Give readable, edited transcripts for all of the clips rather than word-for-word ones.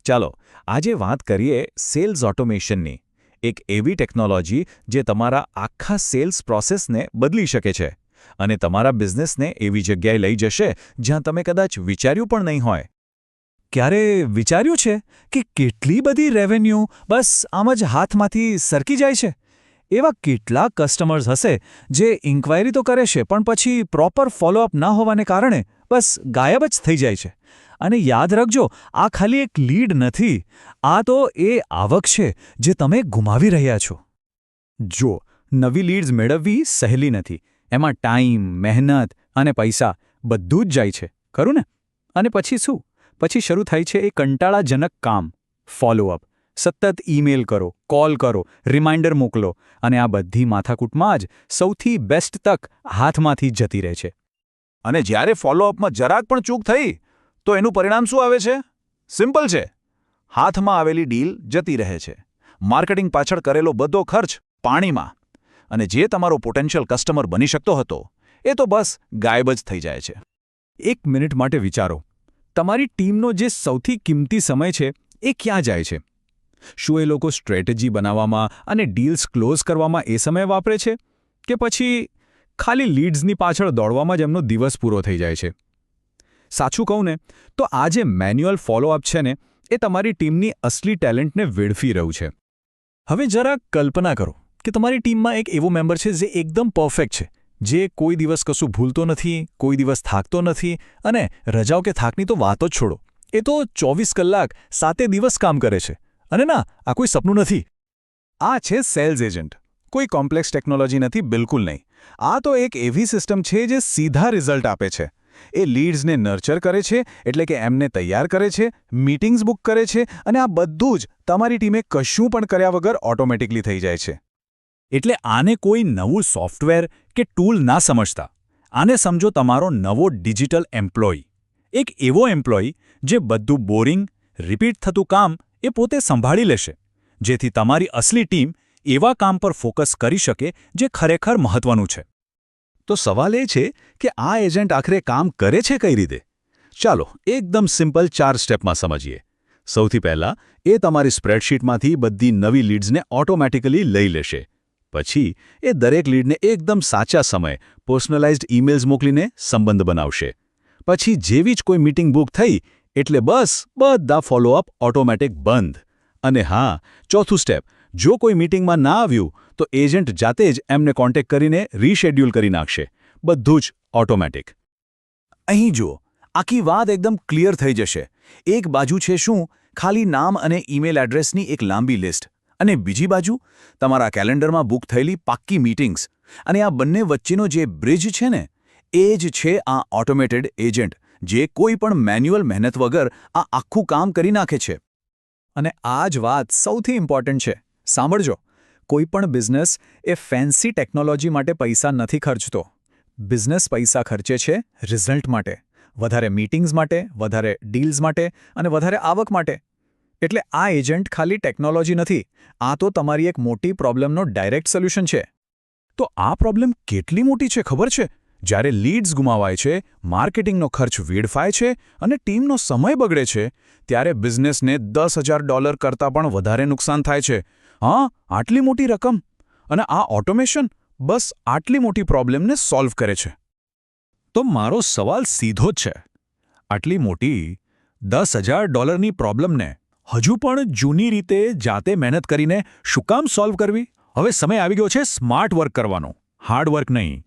ચાલો આજે વાત કરીએ સેલ્સ ઓટોમેશનની, એક એવી ટેકનોલોજી જે તમારા આખા સેલ્સ પ્રોસેસને બદલી શકે છે અને તમારા બિઝનેસને એવી જગ્યાએ લઈ જશે જ્યાં તમે કદાચ વિચાર્યું પણ નહીં હોય. ક્યારે વિચાર્યું છે કે કેટલી બધી રેવન્યુ બસ આમ જ હાથમાંથી સરકી જાય છે? એવા કેટલા કસ્ટમર્સ હશે જે ઇન્ક્વાયરી તો કરે છે પણ પછી પ્રોપર ફોલોઅપ ના હોવાને કારણે બસ ગાયબ જ થઈ જાય છે. અને યાદ રાખજો, આ ખાલી એક લીડ નથી, આ તો એ આવક છે જે તમે ગુમાવી રહ્યા છો. જો નવી લીડ્સ મેળવવી સહેલી નથી. એમાં ટાઈમ, મહેનત અને પૈસા બધું જ જાય છે, ખરું ને? અને પછી શું? પછી શરૂ થાય છે એ કંટાળાજનક કામ, ફોલોઅપ. સતત ઈમેલ કરો, કોલ કરો, રિમાઇન્ડર મોકલો, અને આ બધી માથાકૂટમાં જ સૌથી બેસ્ટ તક હાથમાંથી જતી રહે છે. અને જ્યારે ફોલોઅપમાં જરાક પણ ચૂક થઈ તો એનું પરિણામ શું આવે છે? સિમ્પલ છે. હાથમાં આવેલી ડીલ જતી રહે છે. માર્કેટિંગ પાછળ કરેલો બધો ખર્ચ પાણીમાં. અને જે તમારો પોટેન્શિયલ કસ્ટમર બની શકતો હતો એ તો બસ ગાયબ જ થઈ જાય છે. એક મિનિટ માટે વિચારો, તમારી ટીમનો જે સૌથી કિંમતી સમય છે એ ક્યાં જાય છે? શું એ લોકો સ્ટ્રેટેજી બનાવવામાં અને ડીલ્સ ક્લોઝ કરવામાં એ સમય વાપરે છે, કે પછી ખાલી લીડ્સની પાછળ દોડવામાં જ એમનો દિવસ પૂરો થઈ જાય છે? સાચું કહું ને તો આ જે મેન્યુઅલ ફોલોઅપ છે ને, એ તમારી ટીમની અસલી ટેલેન્ટને વેડફી રહ્યું છે. હવે જરા કલ્પના કરો કે તમારી ટીમમાં એક એવો મેમ્બર છે જે એકદમ પરફેક્ટ છે, જે કોઈ દિવસ કશું ભૂલતો નથી, કોઈ દિવસ થાકતો નથી, અને રજાઓ કે થાકની તો વાતો જ છોડો, એ તો 24 કલાક 7 દિવસ કામ કરે છે. અને ના, આ કોઈ સપનું નથી. આ છે સેલ્સ એજન્ટ. કોઈ કોમ્પ્લેક્સ ટેકનોલોજી નથી, બિલકુલ નહીં. આ તો એક એવી સિસ્ટમ છે જે સીધા રિઝલ્ટ આપે છે. એ લીડ્સને નર્ચર કરે છે, એટલે કે એમને તૈયાર કરે છે, મીટિંગ્સ બુક કરે છે, અને આ બધું જ તમારી ટીમે કશું પણ કર્યા વગર ઓટોમેટિકલી થઈ જાય છે. એટલે આને કોઈ નવું સોફ્ટવેર કે ટૂલ ના સમજતા. આને સમજો તમારો નવો ડિજિટલ એમ્પ્લોયી. એક એવો એમ્પ્લોયી જે બધું બોરિંગ, રિપીટ થતું કામ એ પોતે સંભાળી લેશે, જેથી તમારી અસલી ટીમ એવા કામ પર ફોકસ કરી શકે જે ખરેખર મહત્વનું છે. તો સવાલ એ છે કે આ એજન્ટ આખરે કામ કરે છે કઈ રીતે? ચાલો એકદમ સિમ્પલ 4 સ્ટેપમાં સમજીએ. સૌથી પહેલાં એ તમારી સ્પ્રેડશીટમાંથી બધી નવી લીડ્સને ઓટોમેટિકલી લઈ લેશે. પછી એ દરેક લીડને એકદમ સાચા સમયે પર્સનલાઇઝ્ડ ઈમેલ્સ મોકલીને સંબંધ બનાવશે. પછી જેવી જ કોઈ મીટિંગ બુક થઈ એટલે બસ બધા ફોલોઅપ ઓટોમેટિક બંધ. અને હા, ચોથું સ્ટેપ, જો કોઈ મીટિંગમાં ના આવ્યું તો એજન્ટ જાતે જ એમને કોન્ટેક્ટ કરીને રીશેડ્યુલ કરી નાખશે. બધું જ ઓટોમેટિક. અહીં જુઓ, આખી વાત એકદમ ક્લિયર થઈ જશે. એક બાજુ છે શું? ખાલી નામ અને ઈમેલ એડ્રેસની એક લાંબી લિસ્ટ. અને બીજી બાજુ તમારા કેલેન્ડરમાં બુક થયેલી પાક્કી મીટિંગ્સ. અને આ બંને વચ્ચેનો જે બ્રિજ છે ને, એ જ છે આ ઓટોમેટેડ એજન્ટ, જે કોઈ પણ મેન્યુઅલ મહેનત વગર આ આખું કામ કરી નાખે છે. અને આ જ વાત સૌથી ઇમ્પોર્ટન્ટ છે. સાંભળજો, કોઈ પણ બિઝનેસ એ ફેન્સી ટેકનોલોજી માટે પૈસા નથી ખર્ચતો. બિઝનેસ પૈસા ખર્ચે છે રિઝલ્ટ માટે, વધારે મીટિંગ્સ માટે, વધારે ડીલ્સ માટે અને વધારે આવક માટે. એટલે આ એજન્ટ ખાલી ટેકનોલોજી નથી, આ તો તમારી એક મોટી પ્રોબ્લેમનો ડાયરેક્ટ સોલ્યુશન છે. તો આ પ્રોબ્લેમ કેટલી મોટી છે ખબર છે? જ્યારે લીડ્સ ગુમાવાય છે, માર્કેટિંગનો ખર્ચ વેડફાય છે અને ટીમનો સમય બગડે છે, ત્યારે બિઝનેસને $10,000 કરતાં પણ વધારે નુકસાન થાય છે. હા, આટલી મોટી રકમ. અને આ ઓટોમેશન બસ આટલી મોટી પ્રોબ્લેમને સોલ્વ કરે છે. તો મારો સવાલ સીધો જ છે. આટલી મોટી $10,000ની પ્રોબ્લેમને હજુ પણ જૂની રીતે જાતે મહેનત કરીને શું કામ સોલ્વ કરવી? હવે સમય આવી ગયો છે સ્માર્ટ વર્ક કરવાનો, હાર્ડ વર્ક નહીં.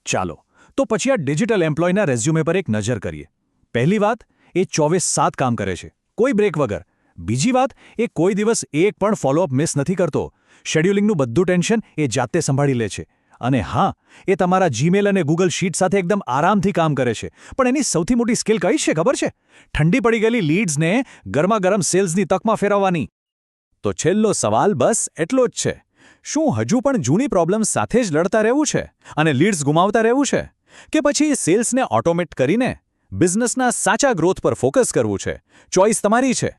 ચાલો, તો પછી આ ડિજિટલ એમ્પ્લોયના રેઝ્યુમે પર એક નજર કરીએ. પહેલી વાત, એ 24/7 કામ કરે છે, કોઈ બ્રેક વગર. બીજી વાત, એ કોઈ દિવસ એક પણ ફોલોઅપ મિસ નથી કરતો. શેડ્યુલિંગનું બધું ટેન્શન એ જાતે સંભાળી લે છે. અને હા, એ તમારા જીમેલ અને ગૂગલ શીટ સાથે એકદમ આરામથી કામ કરે છે. પણ એની સૌથી મોટી સ્કિલ કઈ છે ખબર છે? ઠંડી પડી ગયેલી લીડ્સને ગરમાગરમ સેલ્સની તકમાં ફેરવવાની. તો છેલ્લો સવાલ બસ એટલો જ છે. શું હજુ પણ જૂની પ્રોબ્લેમ સાથે જ લડતા રહેવું છે અને લીડ્સ ગુમાવતા રહેવું છે? કે પછી સેલ્સને ઓટોમેટ કરીને બિઝનેસના સાચા ગ્રોથ પર ફોકસ કરવું છે? ચોઇસ તમારી છે.